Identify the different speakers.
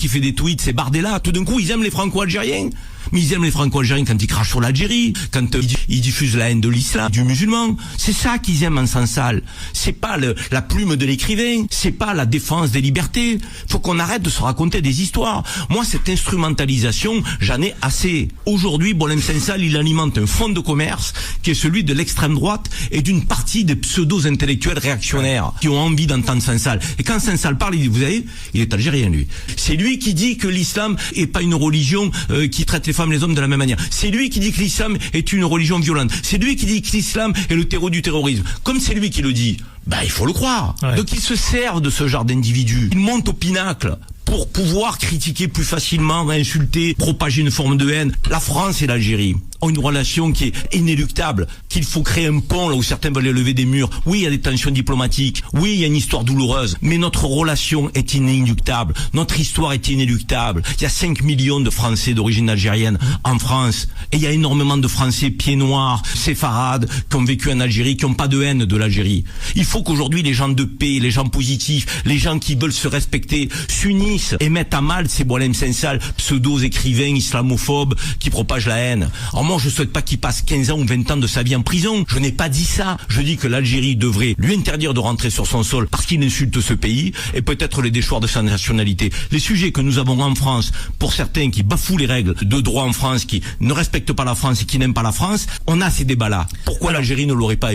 Speaker 1: qui fait des tweets, c'est Bardella. Tout d'un coup, ils aiment les Franco-Algériens. Mais ils aiment les Franco-Algériens quand ils crachent sur l'Algérie, quand ils diffusent la haine de l'islam, du musulman. C'est ça qu'ils aiment en sang sale. C'est pas la plume de l'écrivain, c'est pas la défense des libertés. Faut qu'on arrête de se raconter des histoires. Moi, cette instrumentalisation, j'en ai assez. Aujourd'hui, Boualem Sansal, il alimente un fonds de commerce qui est celui de l'extrême droite et d'une partie des pseudo-intellectuels réactionnaires qui ont envie d'entendre Sansal. Et quand Sansal parle, il dit, vous savez, il est algérien, lui. C'est lui qui dit que l'islam est pas une religion qui traite les femmes et les hommes de la même manière. C'est lui qui dit que l'islam est une religion violente. C'est lui qui dit que l'islam est le terreau du terrorisme. Comme c'est lui qui le dit, il faut le croire. Ouais. Donc il se sert de ce genre d'individus. Il monte au pinacle pour pouvoir critiquer plus facilement, insulter, propager une forme de haine. La France et l'Algérie ont une relation qui est inéluctable, qu'il faut créer un pont là où certains veulent lever des murs. Oui, il y a des tensions diplomatiques, oui, il y a une histoire douloureuse, mais notre relation est inéluctable, notre histoire est inéluctable. Il y a 5 millions de Français d'origine algérienne en France, et il y a énormément de Français pieds noirs, séfarades, qui ont vécu en Algérie, qui n'ont pas de haine de l'Algérie. Il faut qu'aujourd'hui les gens de paix, les gens positifs, les gens qui veulent se respecter, s'unissent et mettent à mal ces Boualem Sansal, pseudo-écrivains islamophobes qui propagent la haine. Alors moi, je souhaite pas qu'il passe 15 ans ou 20 ans de sa vie en prison. Je n'ai pas dit ça. Je dis que l'Algérie devrait lui interdire de rentrer sur son sol parce qu'il insulte ce pays et peut-être les déchoir de sa nationalité. Les sujets que nous avons en France, pour certains qui bafouent les règles de droit en France, qui ne respectent pas la France et qui n'aiment pas la France, on a ces débats-là. Pourquoi l'Algérie ne l'aurait pas